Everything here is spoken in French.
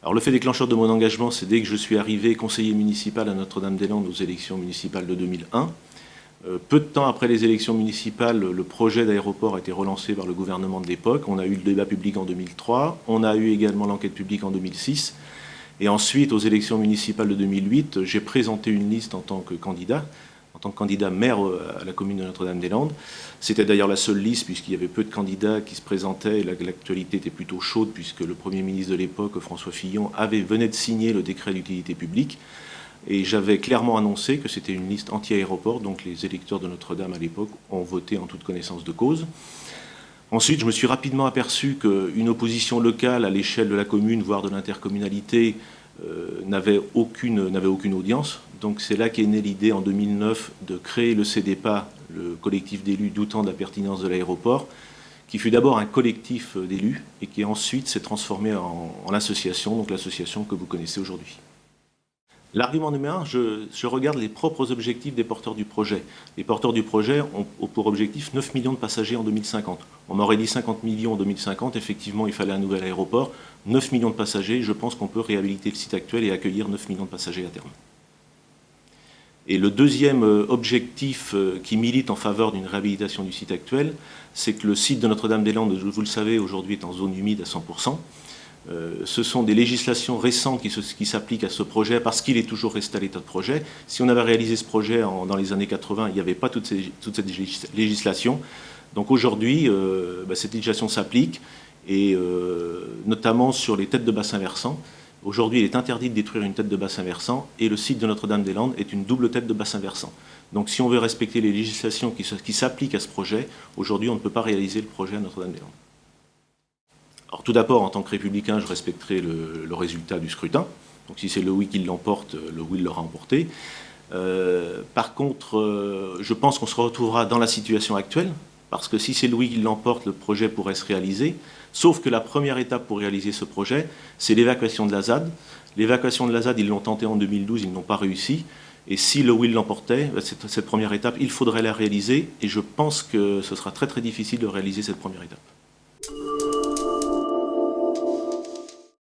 Alors le fait déclencheur de mon engagement, c'est dès que je suis arrivé conseiller municipal à Notre-Dame-des-Landes aux élections municipales de 2001. Peu de temps après les élections municipales, le projet d'aéroport a été relancé par le gouvernement de l'époque. On a eu le débat public en 2003, on a eu également l'enquête publique en 2006. Et ensuite, aux élections municipales de 2008, j'ai présenté une liste en tant que candidat maire à la commune de Notre-Dame-des-Landes. C'était d'ailleurs la seule liste, puisqu'il y avait peu de candidats qui se présentaient. L'actualité était plutôt chaude, puisque le Premier ministre de l'époque, François Fillon, venait de signer le décret d'utilité publique. Et j'avais clairement annoncé que c'était une liste anti-aéroport, donc les électeurs de Notre-Dame à l'époque ont voté en toute connaissance de cause. Ensuite, je me suis rapidement aperçu qu'une opposition locale à l'échelle de la commune, voire de l'intercommunalité, n'avait aucune audience. Donc c'est là qu'est née l'idée en 2009 de créer le CDPA, le collectif d'élus doutant de la pertinence de l'aéroport, qui fut d'abord un collectif d'élus et qui ensuite s'est transformé en association, donc l'association que vous connaissez aujourd'hui. L'argument numéro 1, je regarde les propres objectifs des porteurs du projet. Les porteurs du projet ont pour objectif 9 millions de passagers en 2050. On m'aurait dit 50 millions en 2050, effectivement il fallait un nouvel aéroport. 9 millions de passagers, je pense qu'on peut réhabiliter le site actuel et accueillir 9 millions de passagers à terme. Et le deuxième objectif qui milite en faveur d'une réhabilitation du site actuel, c'est que le site de Notre-Dame-des-Landes, vous le savez, aujourd'hui est en zone humide à 100%. Ce sont des législations récentes qui s'appliquent à ce projet parce qu'il est toujours resté à l'état de projet. Si on avait réalisé ce projet dans les années 80, il n'y avait pas toute cette législation. Donc aujourd'hui, cette législation s'applique, et notamment sur les têtes de bassin versant. Aujourd'hui, il est interdit de détruire une tête de bassin versant, et le site de Notre-Dame-des-Landes est une double tête de bassin versant. Donc si on veut respecter les législations qui s'appliquent à ce projet, aujourd'hui on ne peut pas réaliser le projet à Notre-Dame-des-Landes. Alors tout d'abord, en tant que républicain, je respecterai le résultat du scrutin. Donc si c'est le oui qui l'emporte, le oui l'aura emporté. Par contre, je pense qu'on se retrouvera dans la situation actuelle, parce que si c'est le oui qui l'emporte, le projet pourrait se réaliser. Sauf que la première étape pour réaliser ce projet, c'est l'évacuation de la ZAD. L'évacuation de la ZAD, ils l'ont tenté en 2012, ils n'ont pas réussi. Et si le oui l'emportait, cette première étape, il faudrait la réaliser. Et je pense que ce sera très très difficile de réaliser cette première étape.